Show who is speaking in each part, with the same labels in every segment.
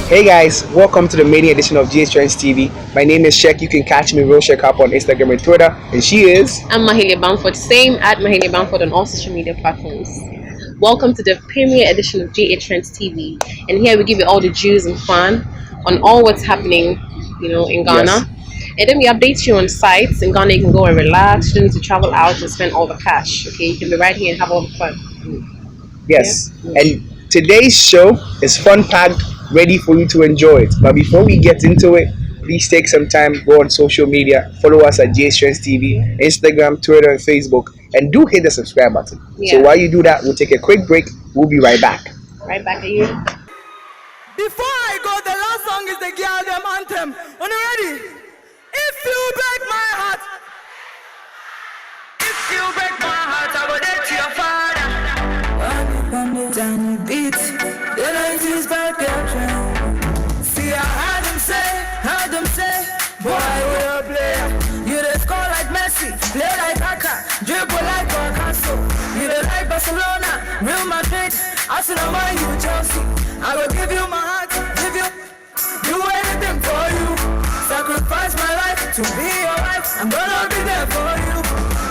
Speaker 1: Hey guys, welcome to the main edition of Trendz TV. My name is Shek. You can catch me real Shek up on Instagram and Twitter, and she is.
Speaker 2: I'm Mahalia Bamford, same at Mahalia Bamford on all social media platforms. Welcome to the premiere edition of Trendz TV, and here we give you all the juice and fun on all what's happening, in Ghana.
Speaker 1: Yes.
Speaker 2: And then we update you on sites in Ghana. You can go and relax. You don't need to travel out and spend all the cash. Okay, you can be right here and have all the fun.
Speaker 1: Yes,
Speaker 2: Yeah.
Speaker 1: and today's show is fun packed, ready for you to enjoy it. But before we get into it, please take some time, go on social media, follow us at Trendz TV, Instagram, Twitter, and Facebook, and do hit the subscribe button. So
Speaker 2: Yeah.
Speaker 1: while you do that, we'll take a quick break. We'll be right back.
Speaker 2: Right back at you.
Speaker 3: Before I go, the last song is the girl them anthem. Are you ready? If you break my heart, if you break my heart, I will let your father. On the tiny beat, the 90s back up. See, I heard them say, boy, we a player. You the score like Messi, play like Aka, dribble like Picasso. You the like Barcelona, Real Madrid, Arsenal, Man U, Chelsea. I will give you my heart, do anything for you. Sacrifice my life to be your wife. I'm gonna be there for you.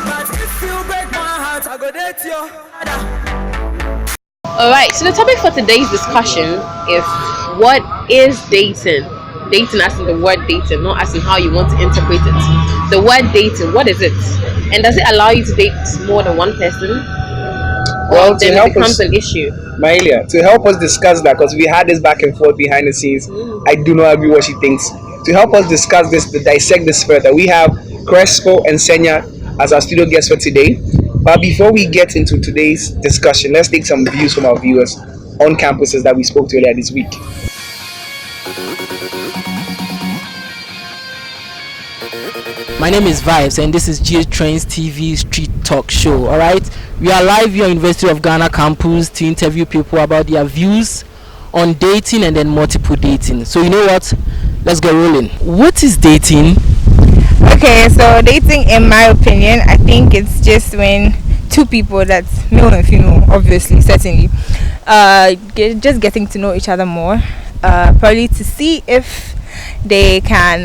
Speaker 3: But if you break my heart, I go date you.
Speaker 2: Alright, so the topic for today's discussion is what is dating? Dating as in the word dating, not as in how you want to interpret it. The word dating, what is it? And does it allow you to date more than one person?
Speaker 1: Well,
Speaker 2: Or
Speaker 1: to
Speaker 2: then
Speaker 1: help
Speaker 2: it becomes
Speaker 1: us,
Speaker 2: an issue.
Speaker 1: Maelia, to help us discuss that, because we had this back and forth behind the scenes. I do not agree what she thinks. To help us discuss this, to dissect this further, we have Crespo and Senya as our studio guests for today. But before we get into today's discussion, let's take some views from our viewers on campuses that we spoke to earlier this week.
Speaker 4: My name is Vibes and this is Trendz TV Street Talk Show. Alright, we are live here on University of Ghana campus to interview people about their views on dating and then multiple dating. So you know what? Let's get rolling. What is dating?
Speaker 5: Okay, so dating, in my opinion, I think it's just when two people, that's male and female, obviously, certainly, just getting to know each other more, probably to see if they can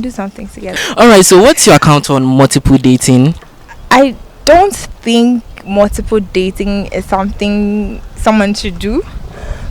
Speaker 5: do something together.
Speaker 4: Alright, so what's your account on multiple dating?
Speaker 5: I don't think multiple dating is something someone should do,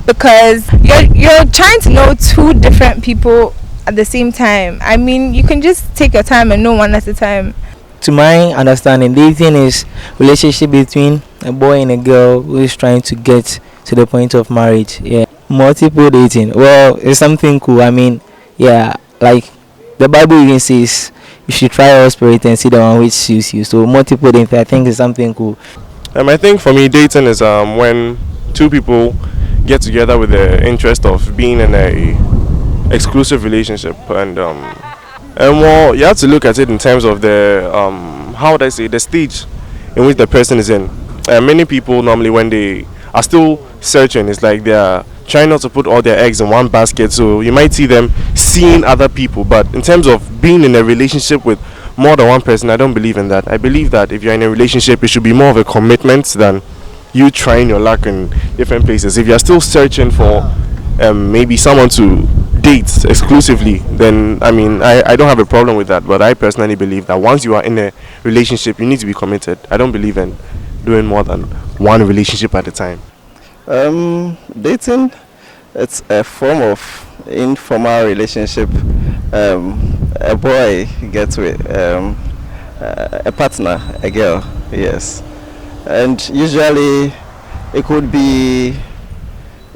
Speaker 5: because you're trying to know two different people at the same time. I mean, you can just take your time and know one at a time.
Speaker 6: To my understanding, dating is relationship between a boy and a girl who is trying to get to the point of marriage. Yeah, multiple dating. Well, it's something cool. I mean, yeah, like the Bible even says you should try all spirit and see the one which suits you. So multiple dating, I think, is something cool.
Speaker 7: I think for me, dating is when two people get together with the interest of being in a exclusive relationship, and well, you have to look at it in terms of the how would I say, the stage in which the person is in. Many people normally, when they are still searching, it's like they are trying not to put all their eggs in one basket. So you might see them seeing other people, but in terms of being in a relationship with more than one person, I don't believe in that. I believe that if you're in a relationship, it should be more of a commitment than you trying your luck in different places. If you're still searching for maybe someone to date exclusively, then I don't have a problem with that. But I personally believe that once you are in a relationship, you need to be committed. I don't believe in doing more than one relationship at a time.
Speaker 8: Dating, it's a form of informal relationship. A boy gets with a partner, a girl, yes, and usually it could be.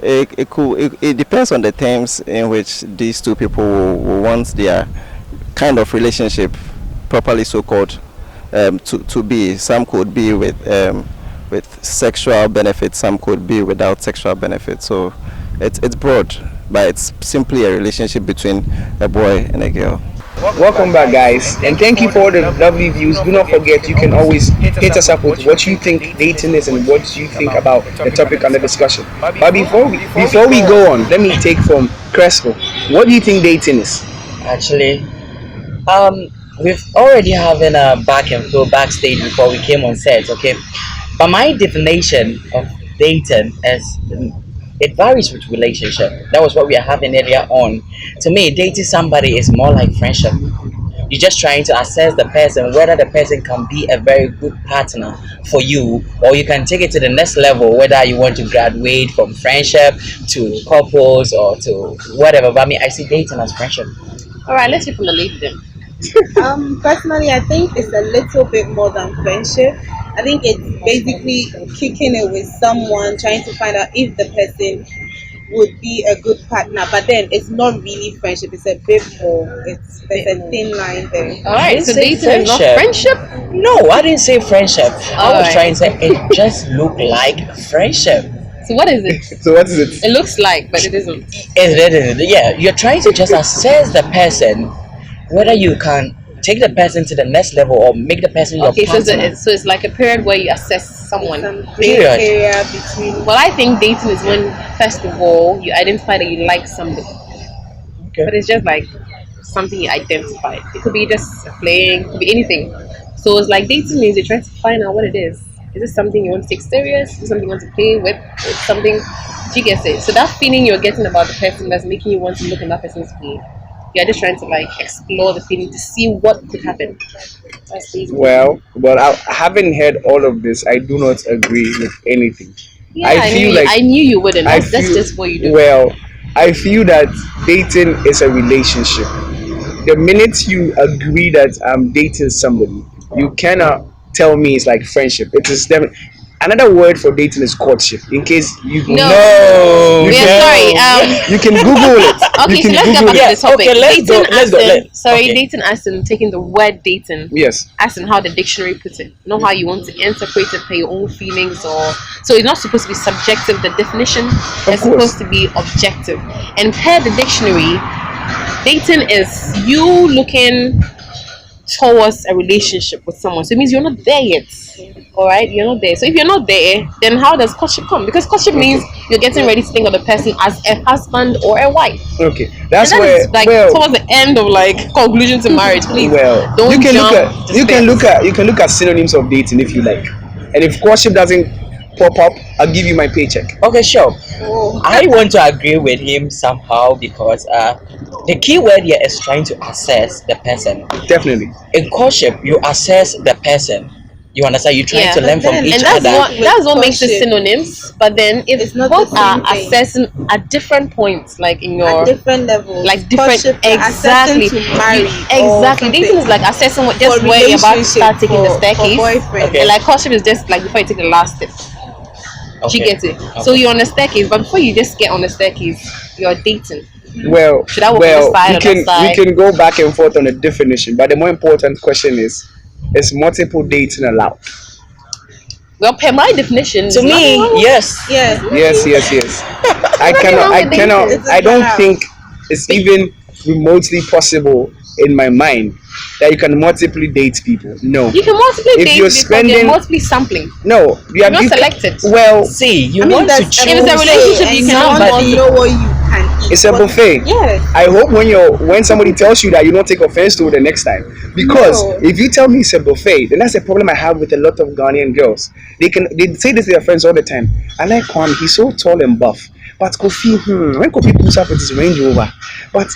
Speaker 8: It depends on the terms in which these two people will want their kind of relationship, properly so called, to be. Some could be with sexual benefits, some could be without sexual benefits. So it's broad, but it's simply a relationship between a boy and a girl.
Speaker 1: Welcome back, guys, and thank you for all the lovely views. Do not forget, you can always hit us up with what you think dating is and what you think about the topic under discussion. But before we go on, let me take from Crespo. What do you think dating is?
Speaker 9: Actually, we've already having a back and forth backstage before we came on set, okay? But my definition of dating is it varies with relationship. That was what we are having earlier on. To me, dating somebody is more like friendship. You're just trying to assess the person, whether the person can be a very good partner for you, or you can take it to the next level, whether you want to graduate from friendship to couples or to whatever. But I mean, I see dating as friendship.
Speaker 2: All right, let's hear from the lady then.
Speaker 10: Personally, I think it's a little bit more than friendship. I think it's basically kicking it with someone, trying to find out if the person would be a good partner. But then it's not really friendship. It's a bit more. There's a thin line there.
Speaker 2: All right, so
Speaker 9: say
Speaker 2: dating is not
Speaker 9: friendship.
Speaker 2: friendship.
Speaker 9: No, I didn't say friendship. I was
Speaker 2: Alright.
Speaker 9: trying to say it just looked like friendship.
Speaker 2: So what is it?
Speaker 1: So what is it?
Speaker 2: It looks like, but it isn't.
Speaker 9: Yeah, you're trying to just assess the person, whether you can take the person to the next level or make the person your
Speaker 2: Okay, so
Speaker 9: partner.
Speaker 2: it's like a period where you assess someone.
Speaker 10: Some gray
Speaker 9: Period.
Speaker 10: area between.
Speaker 2: Well, I think dating is when, first of all, you identify that you like somebody.
Speaker 9: Okay.
Speaker 2: But it's just like something you identify. It could be just playing, it could be anything. So it's like dating means you're trying to find out what it is. Is this something you want to take serious? Is it something you want to play with? Is it something, do you get it? So that feeling you're getting about the person that's making you want to look in that person's way. You're just trying to like explore the feeling to see what could happen. That's basically.
Speaker 1: Well, having heard all of this, I do not agree with anything.
Speaker 2: Yeah,
Speaker 1: I feel like
Speaker 2: I knew you wouldn't.
Speaker 1: I
Speaker 2: That's
Speaker 1: feel-
Speaker 2: just what you do.
Speaker 1: Well, I feel that dating is a relationship. The minute you agree that I'm dating somebody, you cannot tell me it's like friendship. It is them. Another word for dating is courtship. In case you
Speaker 2: No.
Speaker 1: you
Speaker 2: We are
Speaker 1: can,
Speaker 2: sorry.
Speaker 1: you can Google it.
Speaker 2: Okay,
Speaker 1: You
Speaker 2: so
Speaker 1: can
Speaker 2: let's get
Speaker 1: Google
Speaker 2: back to
Speaker 1: it.
Speaker 2: the topic.
Speaker 9: Okay, let's
Speaker 2: dating
Speaker 9: go,
Speaker 2: as in, sorry,
Speaker 9: okay.
Speaker 2: dating as in taking the word dating
Speaker 1: Yes.
Speaker 2: as in how the dictionary puts it, not how you want to interpret it per your own feelings or. So it's not supposed to be subjective. The definition is
Speaker 1: course.
Speaker 2: supposed to be objective. And per the dictionary, dating is you looking towards a relationship with someone. So it means you're not there yet. Alright, you're not there. So if you're not there, then how does courtship come? Because courtship means you're getting ready to think of the person as a husband or a wife.
Speaker 1: Okay,
Speaker 2: And
Speaker 1: that's
Speaker 2: that
Speaker 1: where
Speaker 2: is like
Speaker 1: well,
Speaker 2: towards the end of like conclusion to marriage. Please
Speaker 1: well,
Speaker 2: don't
Speaker 1: you can
Speaker 2: jump
Speaker 1: look at
Speaker 2: to
Speaker 1: you can
Speaker 2: steps.
Speaker 1: look at synonyms of dating if you like, and if courtship doesn't pop up, I'll give you my paycheck.
Speaker 9: Okay, sure. I want to agree with him somehow because the key word here is trying to assess the person.
Speaker 1: Definitely.
Speaker 9: In courtship, you assess the person. You understand? You're trying
Speaker 2: Yeah.
Speaker 9: to learn from
Speaker 10: And
Speaker 9: each
Speaker 2: And that's
Speaker 9: other.
Speaker 2: what makes it
Speaker 10: Courtship.
Speaker 2: synonyms. But then if
Speaker 10: It's not
Speaker 2: both
Speaker 10: the
Speaker 2: are
Speaker 10: same thing.
Speaker 2: assessing at different points, like in your
Speaker 10: At different levels.
Speaker 2: like different
Speaker 10: Courtship, you're
Speaker 2: exactly
Speaker 10: assessing to marry.
Speaker 2: exactly. Dating is like assessing what just
Speaker 10: For
Speaker 2: where you're about to start
Speaker 10: relationship,
Speaker 2: taking the
Speaker 10: for
Speaker 2: staircase.
Speaker 10: boyfriend.
Speaker 9: Okay.
Speaker 2: And like courtship is just like before you take the last step. She
Speaker 9: Okay.
Speaker 2: gets it. So you're on the staircase, but before you just get on the staircase, you're dating.
Speaker 1: Well,
Speaker 2: Should I walk on this side
Speaker 1: we
Speaker 2: or
Speaker 1: can
Speaker 2: that side?
Speaker 1: we can go back and forth on the definition, but the more important question is multiple dating allowed?
Speaker 2: Well, per my definition,
Speaker 9: To me, yes.
Speaker 10: Yeah.
Speaker 1: Yes. I
Speaker 2: wrong
Speaker 1: cannot. I
Speaker 2: with
Speaker 1: cannot.
Speaker 10: dating?
Speaker 1: I don't
Speaker 10: It's
Speaker 1: think it's even remotely possible in my mind that you can multiply date people. No,
Speaker 2: you can multiply
Speaker 1: If
Speaker 2: dates
Speaker 1: you're
Speaker 2: because
Speaker 1: spending-
Speaker 2: you're multiply sampling.
Speaker 1: no. You are
Speaker 2: Not
Speaker 1: you can-
Speaker 2: selected.
Speaker 1: Well,
Speaker 9: See, you
Speaker 10: I mean,
Speaker 9: want to
Speaker 10: that's
Speaker 9: choose.
Speaker 2: If it's a relationship,
Speaker 10: and
Speaker 2: you cannot
Speaker 10: somebody
Speaker 2: multiply.
Speaker 10: know what you can eat.
Speaker 1: it's a
Speaker 10: What-
Speaker 1: buffet.
Speaker 10: Yes.
Speaker 1: I hope when somebody tells you that, you don't take offense to it the next time. Because
Speaker 10: No.
Speaker 1: if you tell me it's a buffet, then that's a problem I have with a lot of Ghanaian girls. They say this to their friends all the time. I like Kwame, he's so tall and buff. But Kofi, when Kofi pulls up with his Range Rover, but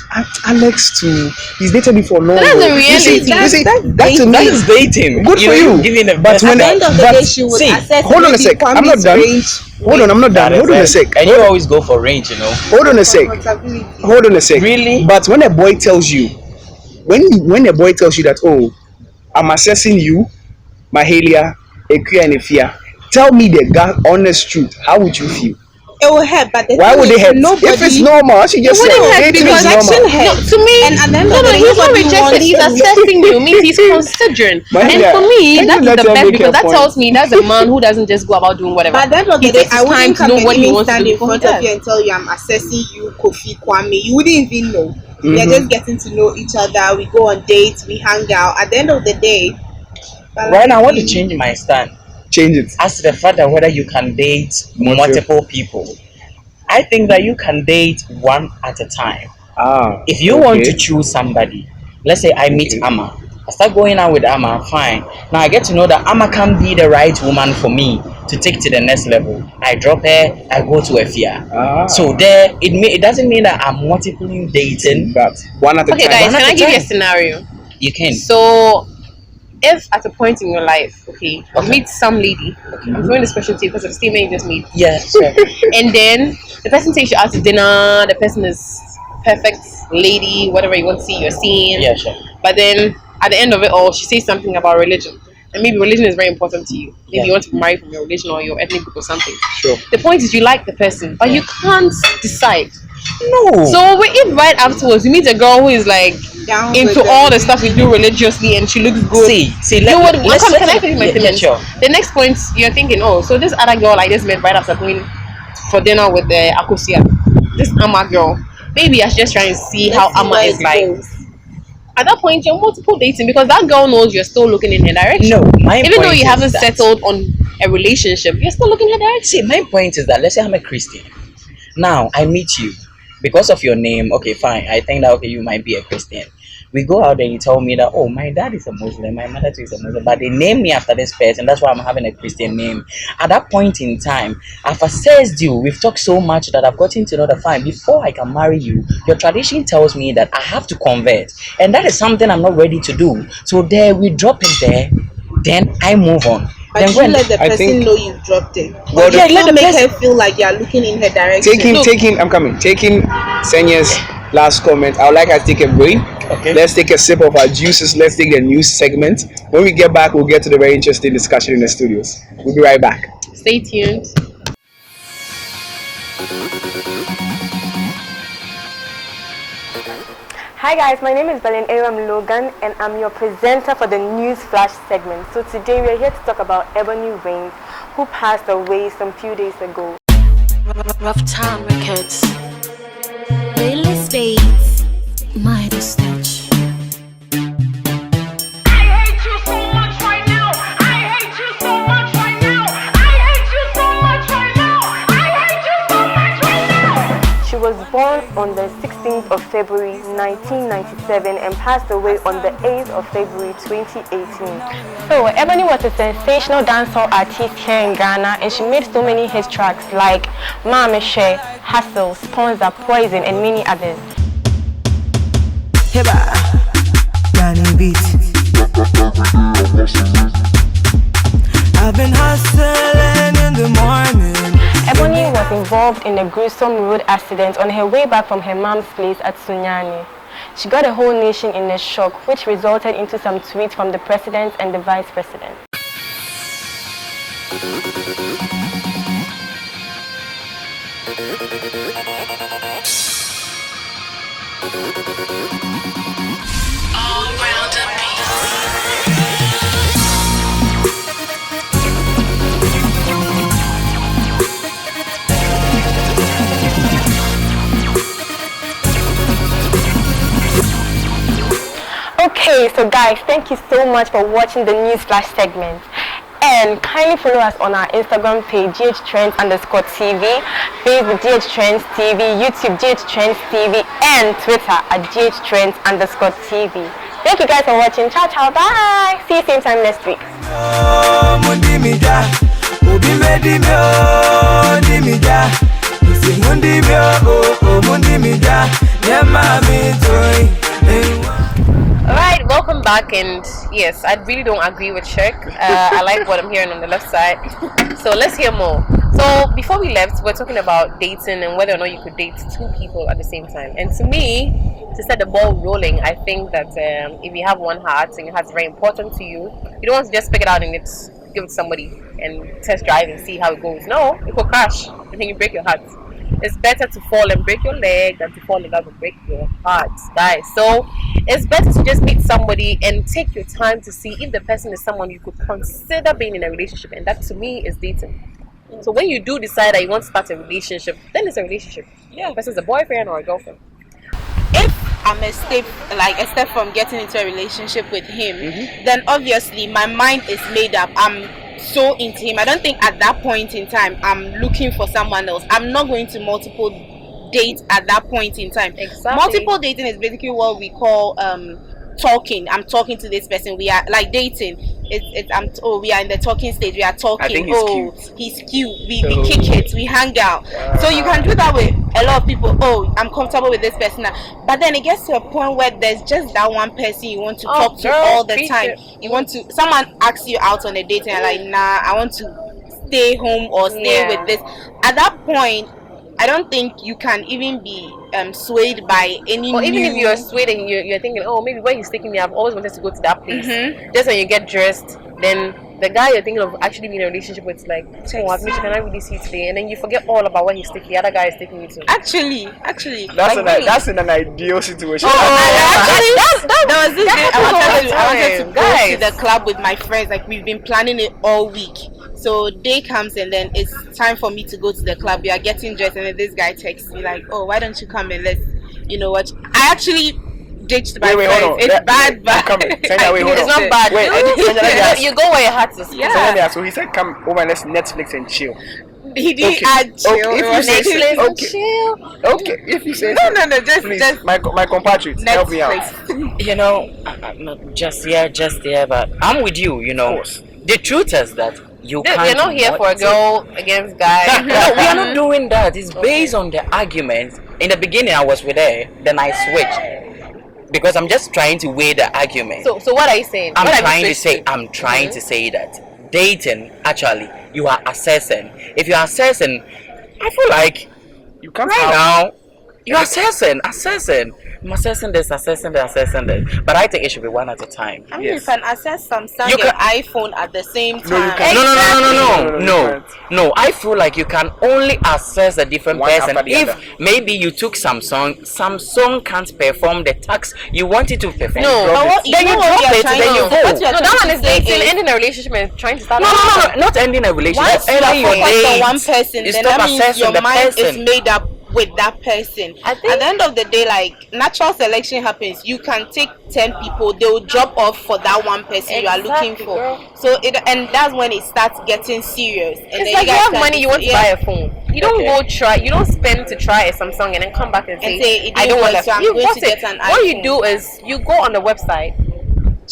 Speaker 1: Alex too, he's dated me for long.
Speaker 2: That's the
Speaker 1: You see,
Speaker 2: reality.
Speaker 1: you see,
Speaker 10: That's
Speaker 1: that to me,
Speaker 9: That is dating.
Speaker 1: good for you.
Speaker 9: Giving the
Speaker 1: But
Speaker 9: best
Speaker 1: when
Speaker 10: At the
Speaker 1: I-
Speaker 10: end of the
Speaker 1: but
Speaker 10: day, she would
Speaker 9: see,
Speaker 10: assess
Speaker 1: hold on a
Speaker 10: maybe
Speaker 1: sec, I'm not
Speaker 10: Kwame's
Speaker 1: done.
Speaker 10: range
Speaker 1: Hold on, I'm not done.
Speaker 9: That
Speaker 1: Hold
Speaker 9: is
Speaker 1: on a
Speaker 9: it.
Speaker 1: sec.
Speaker 9: And you always go for range, you know.
Speaker 1: Hold on a sec.
Speaker 10: comfortability.
Speaker 1: Hold on a sec.
Speaker 9: Really?
Speaker 1: But when a boy tells you, when a boy tells you that, oh, I'm assessing you, Mahalia, Ekuya, and Efia, tell me the honest truth. How would you feel?
Speaker 10: It will hurt, but the
Speaker 1: Why
Speaker 10: thing
Speaker 1: would they
Speaker 10: is,
Speaker 1: hurt?
Speaker 10: nobody,
Speaker 1: If it's normal, she just said
Speaker 2: wouldn't hurt
Speaker 1: dating
Speaker 2: because
Speaker 1: is
Speaker 10: rejection
Speaker 1: normal.
Speaker 10: hurts.
Speaker 2: To me,
Speaker 10: And at the end
Speaker 2: no,
Speaker 10: of the day,
Speaker 2: he's not
Speaker 10: nobody
Speaker 2: rejecting.
Speaker 10: wants
Speaker 2: He's
Speaker 10: to-
Speaker 2: assessing you. Means he's considering.
Speaker 1: But
Speaker 2: And
Speaker 1: yeah,
Speaker 2: for me,
Speaker 1: can you
Speaker 2: that is
Speaker 1: let
Speaker 2: the
Speaker 1: her
Speaker 2: best
Speaker 1: make
Speaker 2: because
Speaker 1: her
Speaker 2: that
Speaker 1: point?
Speaker 2: tells me that's a man who doesn't just go about doing whatever.
Speaker 10: But at the end of the
Speaker 2: He
Speaker 10: day,
Speaker 2: takes
Speaker 10: I
Speaker 2: his time
Speaker 10: wouldn't
Speaker 2: to
Speaker 10: come
Speaker 2: know
Speaker 10: and
Speaker 2: what he
Speaker 10: even
Speaker 2: wants to
Speaker 10: stand
Speaker 2: do
Speaker 10: in
Speaker 2: before he
Speaker 10: front of
Speaker 2: does.
Speaker 10: you and tell you I'm assessing you, Kofi Kwame. You wouldn't even know. We're just getting to know each other. We go on dates, we hang out. At the end of the day,
Speaker 9: Right now, I want to change my stand.
Speaker 1: Change it.
Speaker 9: As to the fact that whether you can date multiple people, I think that you can date one at a time. If you want to choose somebody, let's say I meet
Speaker 1: Okay.
Speaker 9: Amma. I start going out with Amma, fine. Now I get to know that Amma can be the right woman for me to take to the next level. I drop her, I go to a fear.
Speaker 1: Ah.
Speaker 9: So there, it doesn't mean that I'm multiplying dating.
Speaker 1: But one at a
Speaker 2: Okay,
Speaker 1: time.
Speaker 2: guys,
Speaker 9: One
Speaker 2: can
Speaker 9: at
Speaker 2: I
Speaker 9: a
Speaker 2: give you a
Speaker 9: time.
Speaker 2: scenario?
Speaker 9: You can.
Speaker 2: So, if at a point in your life, you
Speaker 9: Okay.
Speaker 2: meet some lady, I'm throwing this question to you because of the statement you just made,
Speaker 9: Yeah, sure.
Speaker 2: and then the person takes you out to dinner, the person is perfect lady, whatever you want to see, you're seeing.
Speaker 9: Yeah, sure.
Speaker 2: But then at the end of it all, she says something about religion. And maybe religion is very important to you. Maybe
Speaker 9: Yeah.
Speaker 2: you want to marry from your religion or your ethnic group or something.
Speaker 1: Sure.
Speaker 2: The point is you like the person, but you can't decide.
Speaker 9: No.
Speaker 2: So if right afterwards you meet a girl who is like
Speaker 10: Down
Speaker 2: into
Speaker 10: with
Speaker 2: all the
Speaker 10: everything.
Speaker 2: stuff we do religiously and she looks good.
Speaker 9: See,
Speaker 2: You know what?
Speaker 9: let's
Speaker 2: Can I finish my
Speaker 9: yeah,
Speaker 2: statement?
Speaker 9: sure.
Speaker 2: The next point you're thinking, oh, so this other girl I just met right after going for dinner with the Akosia, this Amma girl, maybe I should just try and see how
Speaker 10: Let's see
Speaker 2: Amma
Speaker 10: where
Speaker 2: is
Speaker 10: it
Speaker 2: like.
Speaker 10: goes.
Speaker 2: At that point, you're multiple dating because that girl knows you're still looking in her direction.
Speaker 9: No, my
Speaker 2: Even though
Speaker 9: point
Speaker 2: you
Speaker 9: is
Speaker 2: haven't
Speaker 9: that-
Speaker 2: settled on a relationship, you're still looking in her direction.
Speaker 9: See, my point is that let's say I'm a Christian. Now I meet you because of your name. Okay, fine. I think that okay, you might be a Christian. We go out there, you tell me that oh, my dad is a Muslim, my mother too is a Muslim, but they name me after this person. That's why I'm having a Christian name. At that point in time, I've assessed you. We've talked so much that I've gotten to know the fine. Before I can marry you, your tradition tells me that I have to convert, and that is something I'm not ready to do. So there, we drop it there. Then I move on.
Speaker 10: But
Speaker 9: Then
Speaker 10: you
Speaker 9: go and
Speaker 10: let the
Speaker 1: I
Speaker 10: person
Speaker 1: think-
Speaker 10: know you've dropped it.
Speaker 1: Well,
Speaker 10: But you
Speaker 9: yeah, let
Speaker 10: still
Speaker 9: the
Speaker 10: make
Speaker 9: person-
Speaker 10: her feel like you're looking in her direction.
Speaker 1: Taking Senya's last comment, I would like her to take a break.
Speaker 9: Okay.
Speaker 1: Let's take a sip of our juices. Let's take the news segment. When we get back, we'll get to the very interesting discussion in the studios. We'll be right back.
Speaker 2: Stay tuned.
Speaker 11: Hi guys, my name is Belen Aram Logan and I'm your presenter for the News Flash segment. So today we are here to talk about Ebony Rains, who passed away some few days ago.
Speaker 12: Rough Town Records. Lily Spades. Midas Touch.
Speaker 11: She was born on the 16th of February 1997 and passed away on the 8th of February 2018. So Ebony was a sensational dancehall artist here in Ghana and she made so many hit tracks like Mama Share, Hustle, Sponsor, Poison and many others.
Speaker 3: Heba, Danny Beat. I've been hustling in the morning.
Speaker 11: Ebony was involved in a gruesome road accident on her way back from her mom's place at Sunyani. She got a whole nation in a shock, which resulted into some tweets from the president and the vice president. Okay, so guys, thank you so much for watching the News Flash segment. And kindly follow us on our Instagram page, GHTrends_TV, Facebook GHTrends TV, YouTube GHTrends TV, and Twitter at GHTrends_TV. Thank you guys for watching. Ciao, ciao, bye. See you same time next week.
Speaker 2: Alright, welcome back, and yes, I really don't agree with Shirk. I like what I'm hearing on the left side. So let's hear more. So before we left, we're talking about dating and whether or not you could date two people at the same time. And to me, to set the ball rolling, I think that if you have one heart and your heart's very important to you, you don't want to just pick it out and give it to somebody and test drive and see how it goes. No, it could crash and then you break your heart. It's better to fall and break your leg than to fall in love and break your heart, guys. So it's better to just meet somebody and take your time to see if the person is someone you could consider being in a relationship, and that to me is dating. So when you do decide that you want to start a relationship, then it's a relationship. Yeah, the person's a boyfriend or a girlfriend.
Speaker 5: If I'm a step from getting into a relationship with him, then obviously my mind is made up. I'm so into him. I don't think at that point in time I'm looking for someone else. I'm not going to multiple date at that point in time.
Speaker 2: Exactly.
Speaker 5: Multiple dating is basically what we call
Speaker 10: talking. I'm talking to this person. We are like dating. We are in the talking stage. We are talking.
Speaker 1: I think he's
Speaker 10: he's cute. We kick it. We hang out. So you can do that with a lot of people. Oh, I'm comfortable with this person now. But then it gets to a point where there's just that one person you want to talk to all the time. You want to. Someone asks you out on a date and you're like, nah, I want to stay home or stay with this. At that point, I don't think you can even be swayed by any.
Speaker 2: Or even if you're swayed and you're thinking, oh, maybe where he's taking me, I've always wanted to go to that place. Just when you get dressed, then the guy you're thinking of actually being in a relationship with is like, oh, Admission, can I really see you today? And then you forget all about where the other guy is taking you to.
Speaker 10: Actually,
Speaker 1: that's in an ideal situation.
Speaker 10: There was this day I wanted to go to the club with my friends. Like, we've been planning it all week. So day comes and then it's time for me to go to the club. We are getting dressed and then this guy texts me like, oh, why don't you come and let's, you know what? I actually ditched my friends. It's bad, but
Speaker 2: it's not bad. You go where your heart is.
Speaker 1: Yeah. So he said, come over and let's Netflix and chill.
Speaker 10: He did add chill.
Speaker 2: Netflix and chill.
Speaker 1: Okay, if you say
Speaker 10: no,
Speaker 1: just my compatriots, help me out.
Speaker 9: You know, I'm not just here, but I'm with you. You know, the truth is that you can't.
Speaker 2: We're not here for a girl against guy.
Speaker 9: No, we are not doing that. It's based on the argument. In the beginning, I was with her, then I switched because I'm just trying to weigh the argument.
Speaker 2: So what are you saying?
Speaker 9: I'm trying to say that dating, actually, you are assessing. If you are assessing, I feel like
Speaker 1: you can't
Speaker 9: now. You're assessing. I'm assessing this. But I think it should be one at a time.
Speaker 10: I mean, you can assess Samsung and iPhone at the same time.
Speaker 9: No. I feel like you can only assess a different person if maybe you took Samsung can't perform the task you want it to perform.
Speaker 2: Then you drop it, then you go. No, that one is dating, ending a relationship and trying to start.
Speaker 9: No, not ending a relationship.
Speaker 10: Once you focus on one person, then that means your mind is made up with that person. At the end of the day, like, natural selection happens. You can take 10 people, they will drop off for that one person you are looking for. So and that's when it starts getting serious. And
Speaker 2: it's like you have money, you want to buy a phone. You don't go try. You don't spend to try a Samsung and then come back and say I don't want that. What you do is you go on the website.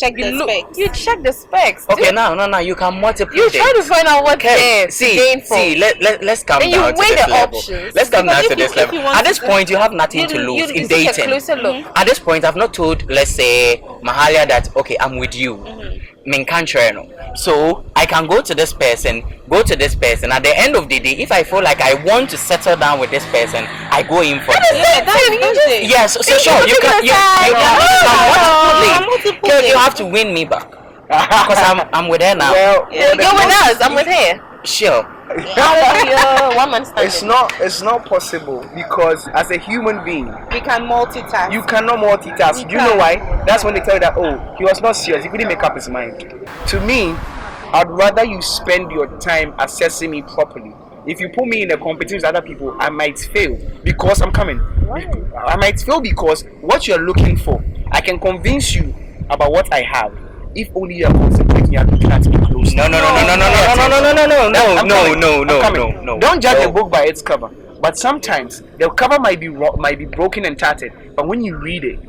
Speaker 2: You check the specs.
Speaker 9: Okay, now you can multiply.
Speaker 2: You try to find out what's there.
Speaker 9: Let's come down to this level. Let's come down to this level. At this point, you have nothing to lose in dating. At this point, I've not told, let's say, Mahalia that okay, I'm with you. So I can go to this person. At the end of the day, if I feel like I want to settle down with this person, I go in for it. Yes, so sure, you have to win me back because I'm with her now.
Speaker 2: You're with us. I'm with her.
Speaker 9: Sure.
Speaker 2: One man standing.
Speaker 1: It's not possible because as a human being,
Speaker 10: we can multitask.
Speaker 1: You cannot multitask. Do you know why? That's when they tell you that he was not serious. He couldn't make up his mind. To me, I'd rather you spend your time assessing me properly. If you put me in a competition with other people, I might fail because I'm coming. I might fail because what you're looking for, I can convince you about what I have. If only you're concentrating, you're looking at me close.
Speaker 9: No.
Speaker 1: Don't judge a book by its cover. But sometimes the cover might be broken and tattered. But when you read it,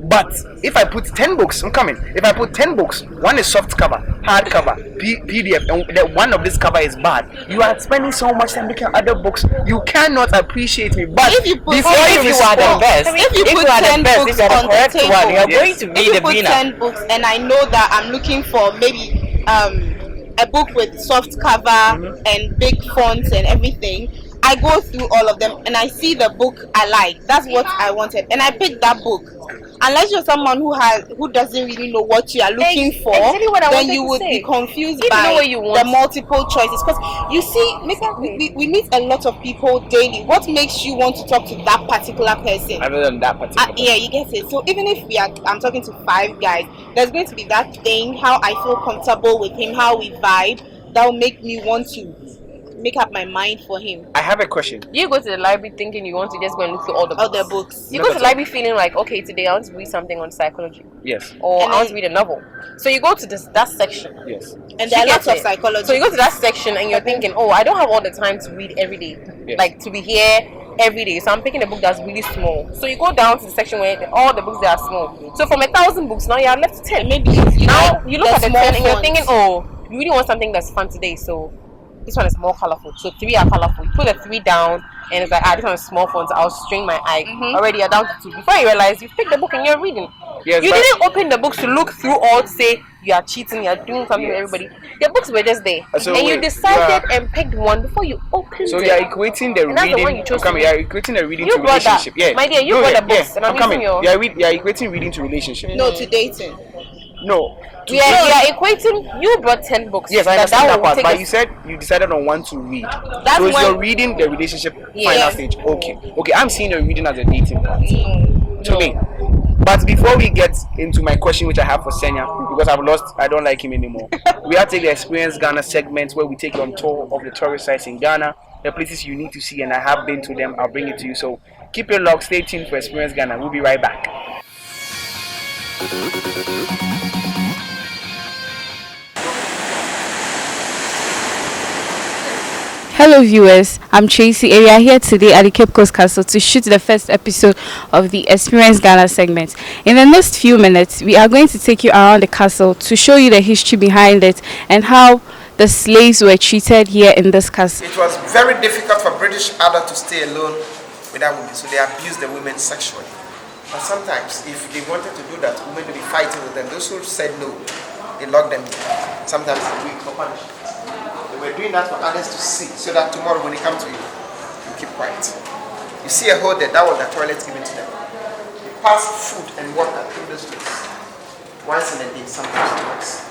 Speaker 1: but if I put 10 books, I'm coming. If I put 10 books, one is soft cover, hard cover, PDF, and one of this cover is bad. You are spending so much time looking at other books. You cannot appreciate me. But
Speaker 9: if you are the best,
Speaker 10: if you put 10 books on the table,
Speaker 9: you are going to be the winner.
Speaker 10: 10 books, and I know that I'm looking for maybe a book with soft cover and big fonts and everything. I go through all of them and I see the book I like. That's what I wanted, and I picked that book. Unless you're someone who doesn't really know what you are looking for, then you would be confused by the multiple choices. Because you see, we meet a lot of people daily. What makes you want to talk to that particular person?
Speaker 1: Other than that particular person.
Speaker 10: Yeah, you get it. So even if I'm talking to 5 guys, there's going to be that thing, how I feel comfortable with him, how we vibe, that will make me want to make up my mind for him.
Speaker 1: I have a question.
Speaker 2: You go to the library thinking you want to just go and look through all the books. You go to the library feeling like, okay, today I want to read something on psychology.
Speaker 1: Yes.
Speaker 2: Or I want to read a novel. So you go to that section.
Speaker 1: Yes.
Speaker 10: And there are lots of psychology.
Speaker 2: So you go to that section and you're thinking, oh, I don't have all the time to read every day. Yes. Like to be here every day. So I'm picking a book that's really small. So you go down to the section where all the books that are small. So from 1,000 books, now you are left to 10.
Speaker 13: Maybe you
Speaker 2: Now
Speaker 13: like
Speaker 2: you look
Speaker 13: the
Speaker 2: at the
Speaker 13: small
Speaker 2: 10 and you're
Speaker 13: fonts.
Speaker 2: thinking, oh, you really want something that's fun today. So this one is more colorful. So 3 are colorful. You put the 3 down and it's like, this one is small fonts. I'll strain my eye. Already you're down to 2. Before you realize, you picked the book and you're reading.
Speaker 1: Yes,
Speaker 2: You
Speaker 1: but
Speaker 2: didn't open the books to look through all to say you are cheating, you are doing something with everybody. The books were just there.
Speaker 1: So
Speaker 2: and you
Speaker 1: wait,
Speaker 2: decided and picked one before you opened
Speaker 1: so
Speaker 2: it.
Speaker 1: you are equating the
Speaker 2: And that's the one
Speaker 1: reading.
Speaker 2: you chose
Speaker 1: I'm coming.
Speaker 2: to
Speaker 1: You
Speaker 2: read.
Speaker 1: are equating the reading
Speaker 2: You
Speaker 1: to
Speaker 2: brought that.
Speaker 1: relationship. Yeah,
Speaker 2: My dear, you
Speaker 1: no,
Speaker 2: brought
Speaker 1: yeah,
Speaker 2: the books,
Speaker 1: yeah.
Speaker 2: and I'm
Speaker 1: I'm coming.
Speaker 2: using your-
Speaker 1: You are equating reading to relationship.
Speaker 10: No, to dating.
Speaker 1: No.
Speaker 2: We are equating. You brought 10 books.
Speaker 1: Yes, I understand that
Speaker 2: will
Speaker 1: part.
Speaker 2: take
Speaker 1: But
Speaker 2: us-
Speaker 1: you said you decided on one to read.
Speaker 2: That's
Speaker 1: So is
Speaker 2: when-
Speaker 1: your reading the relationship
Speaker 2: Yes.
Speaker 1: final stage? Okay. I'm seeing your reading as a dating part. To
Speaker 2: No.
Speaker 1: me. But before we get into my question, which I have for Senya, because I don't like him anymore. We have to take the Experience Ghana segment where we take you on tour of the tourist sites in Ghana, the places you need to see, and I have been to them. I'll bring it to you. So keep it locked. Stay tuned for Experience Ghana. We'll be right back.
Speaker 5: Hello viewers, I'm Tracy and we are here today at the Cape Coast Castle to shoot the first episode of the Experience Ghana segment. In the next few minutes, we are going to take you around the castle to show you the history behind it and how the slaves were treated here in this castle.
Speaker 14: It was very difficult for British adults to stay alone with that woman, so they abused the women sexually. But sometimes, if they wanted to do that, women would be fighting with them. Those who said no, they locked them in. Sometimes they do it for punishment. They were doing that for others to see, so that tomorrow when they come to you, you keep quiet. You see a hole there, that was the toilet given to them. They pass food and water through those streets. Once in a day, sometimes twice.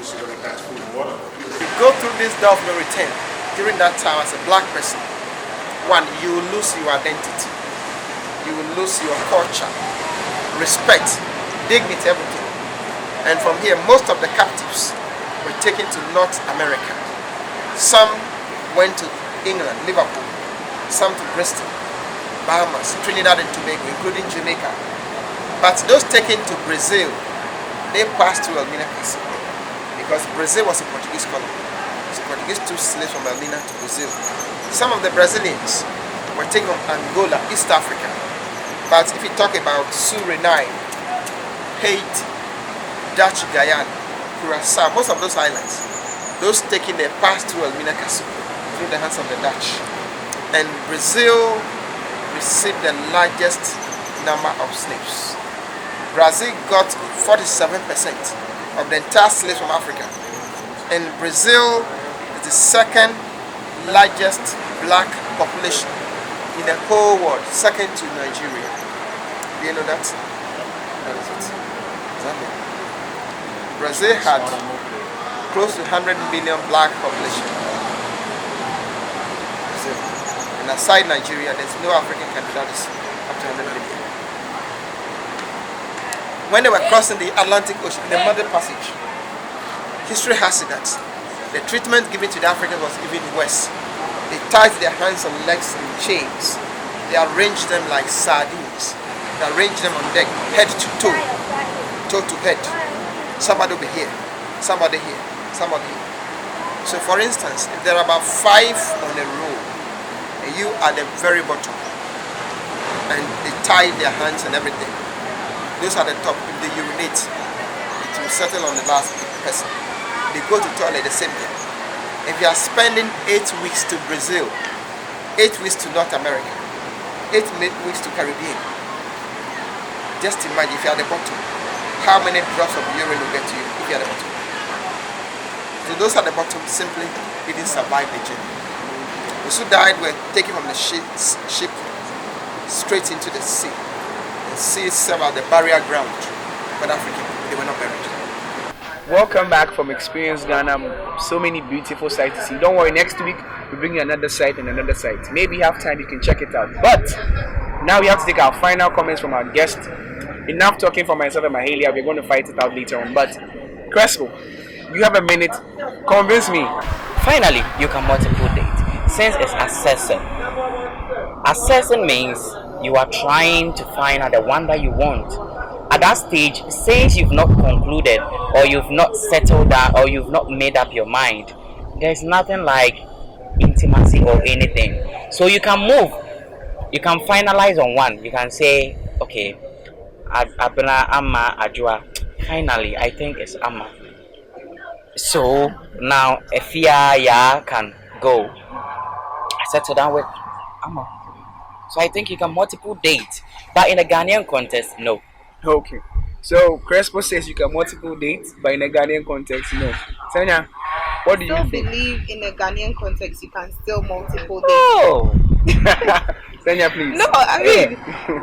Speaker 14: You go through this door of no return during that time as a black person. One, you will lose your identity. You will lose your culture, respect, dignity, everything. And from here, most of the captives were taken to North America. Some went to England, Liverpool, some to Bristol, Bahamas, Trinidad and Tobago, including Jamaica. But those taken to Brazil, they passed through Elmina Castle because Brazil was a Portuguese colony. So Portuguese took slaves from Elmina to Brazil. Some of the Brazilians were taken from Angola, East Africa. But if you talk about Suriname, Haiti, Dutch Guyana, Curaçao, most of those islands, those taking their passed through Elmina Castle through the hands of the Dutch. And Brazil received the largest number of slaves. Brazil got 47% of the entire slaves from Africa. And Brazil is the second largest black population in the whole world, second to Nigeria. Do you know that? That is it. Exactly. Brazil had close to 100 million black population. Brazil. And aside Nigeria, there's no African country that is up to 100 million. When they were crossing the Atlantic Ocean, in the Mother Passage, history has it that the treatment given to the Africans was even worse. They tied their hands and legs in chains. They arranged them like sardines. They arranged them on deck, head to toe, toe to head. Somebody will be here, somebody here, somebody here. So for instance, if there are about 5 on a row, and you are the very bottom, and they tie their hands and everything, those are the top. If they urinate, it will settle on the last person. They go to toilet, the same thing. If you are spending 8 weeks to Brazil, 8 weeks to North America, 8 weeks to Caribbean, just imagine if you are at the bottom, how many drops of urine will get to you if you are at the bottom. So those at the bottom simply didn't survive the journey. Those who died were taken from the ship straight into the sea. The sea served as the barrier ground for the African people. They were not buried.
Speaker 1: Welcome back from Experience Ghana. So many beautiful sights to see. Don't worry, next week we bring you another site and another site. Maybe you have time, you can check it out. But now we have to take our final comments from our guest. Enough talking for myself and Mahalia. We're going to fight it out later on. But Crespo, you have a minute. Convince me.
Speaker 9: Finally, you can multiple date since it's assessing. Assessing means you are trying to find out the one that you want. At that stage, since you've not concluded or you've not settled down or you've not made up your mind, there's nothing like intimacy or anything. So you can move. You can finalize on one. You can say, okay, Abena Amma Ajua. Finally, I think it's Amma. So now Efia ya can go. I settle down with Amma. So I think you can multiple date. But in a Ghanaian context, no.
Speaker 1: Okay. So Crespo says you can multiple dates, but in a Ghanaian context, no. Sanya, what do you
Speaker 10: Still
Speaker 1: think?
Speaker 10: believe in a Ghanaian context you can still multiple date.
Speaker 9: Oh,
Speaker 1: Sanya, please.
Speaker 10: No, I mean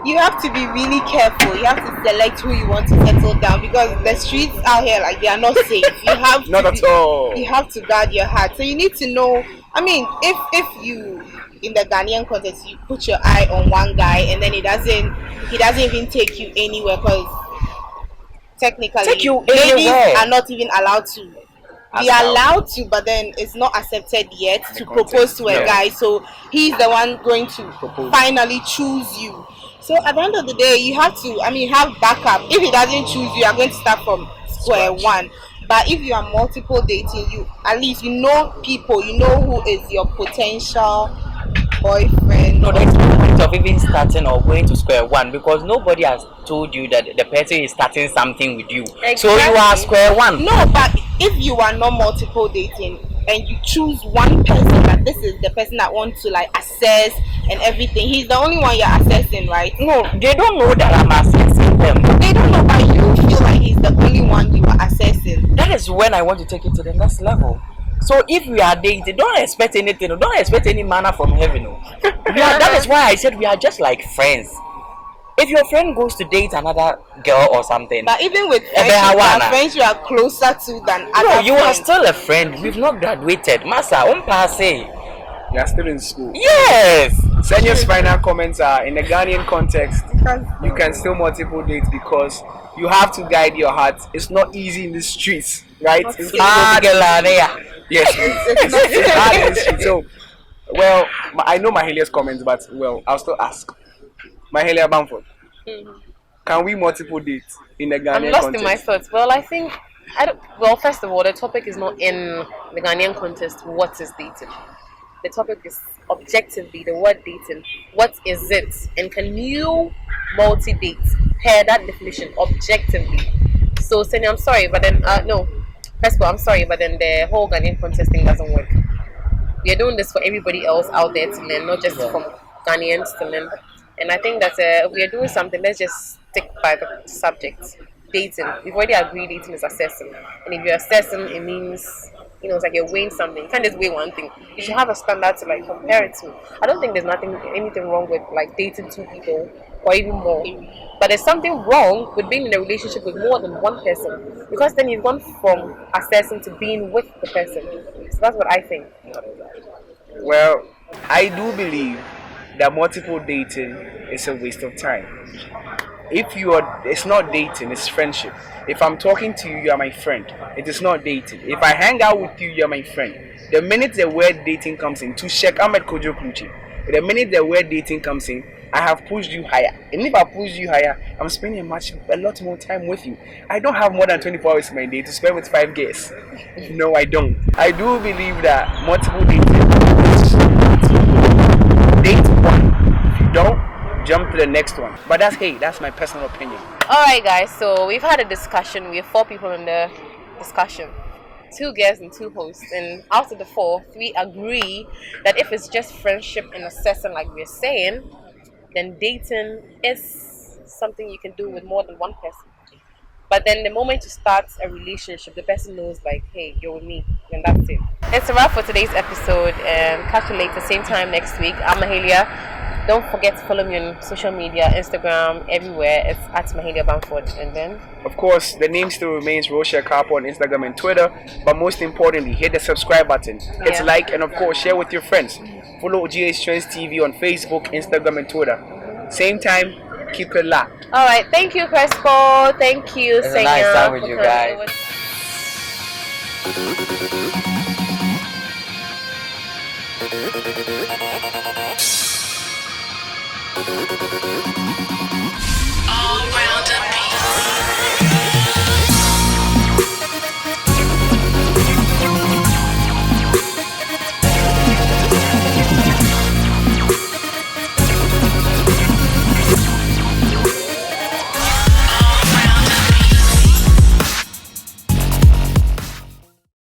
Speaker 10: you have to be really careful. You have to select who you want to settle down because the streets out here like they are not safe. You have
Speaker 1: Not at all.
Speaker 10: You have to guard your heart. So you need to know. I mean, if you in the Ghanaian context you put your eye on one guy and then he doesn't even take you anywhere because technically
Speaker 9: take you
Speaker 10: ladies
Speaker 9: anywhere.
Speaker 10: are not even allowed to be allowed to, but then it's not accepted yet to propose to a
Speaker 9: no.
Speaker 10: guy. So he's the one going to finally choose you. So at the end of the day, you have to, I mean, have backup. If he doesn't choose you, you are going to start from square one. But if you are multiple dating, you at least you know people, you know who is your potential boyfriend.
Speaker 9: No, there's no point of even starting or going to square one because nobody has told you that the person is starting something with you.
Speaker 10: Exactly.
Speaker 9: So you are square one.
Speaker 10: No, but if you are not multiple dating and you choose one person that this is the person that wants to like assess and everything, he's the only one you're assessing, right?
Speaker 9: No, they don't know that I'm assessing them.
Speaker 10: They don't know, but you feel like he's the only one you are assessing.
Speaker 9: That is when I want to take it to the next level. So if we are dating, don't expect anything. Don't expect any manna from heaven. That is why I said we are just like friends. If your friend goes to date another girl or something,
Speaker 10: but even with friends, you are closer to than other
Speaker 9: no, you
Speaker 10: friends.
Speaker 9: are still a friend. We've not graduated. Masa,
Speaker 1: You are still in school.
Speaker 9: Yes.
Speaker 1: Senya's final comments are in a Ghanaian context, you can still multiple dates because you have to guide your heart. It's not easy in the streets, right? It's hard. Yes, it's hard in the streets. So, well, I know Mahelia's comments, but well, I'll still ask. Mahelia Bamford, can we multiple date in a Ghanaian
Speaker 2: I'm lost
Speaker 1: context?
Speaker 2: in my thoughts. Well, I think well, first of all, the topic is not in the Ghanaian context. What is dating? The topic is objectively the word dating. What is it? And can you multi-date? Pair that definition objectively. So, Senya, I'm sorry, but then no, first of all, I'm sorry, but then the whole Ghanaian context thing doesn't work. We are doing this for everybody else out there to learn, not just from Ghanaians to learn. And I think that if we are doing something, let's just stick by the subject. Dating. We've already agreed dating is assessing. And if you're assessing, it means, it's like you're weighing something. You can't just weigh one thing. You should have a standard to like compare it to. I don't think there's anything wrong with like dating two people or even more. But there's something wrong with being in a relationship with more than one person. Because then you've gone from assessing to being with the person. So that's what I think.
Speaker 1: Well, I do believe that multiple dating is a waste of time. It's not dating, it's friendship. If I'm talking to you, you are my friend. It is not dating. If I hang out with you, you are my friend. The minute the word dating comes in, to check Ahmed Kojo Kluchi, the minute the word dating comes in, I have pushed you higher. And if I push you higher, I'm spending a lot more time with you. I don't have more than 24 hours in my day to spend with 5 guests. No, I don't. I do believe that multiple dating date one. If you don't, jump to the next one. But that's my personal opinion.
Speaker 2: Alright guys, so we've had a discussion. We have 4 people in the discussion. 2 guests and 2 hosts. And out of the 4, 3 agree that if it's just friendship and assessing like we're saying, then dating is something you can do with more than one person. But then the moment you start a relationship, the person knows like, hey, you're with me, and that's it. It's a wrap for today's episode. Catch you later, same time next week. I'm Mahalia. Don't forget to follow me on social media, Instagram, everywhere. It's at Mahalia Bamford. And then,
Speaker 1: of course, the name still remains Rochelle Carpo on Instagram and Twitter. But most importantly, hit the subscribe button. Hit like and of course share with your friends. Follow Trendz TV on Facebook, Instagram, and Twitter. Same time, keep it locked.
Speaker 2: all right, thank you, Crespo. Thank you,
Speaker 9: It's a
Speaker 2: Senya.
Speaker 9: nice time with you guys.
Speaker 12: All round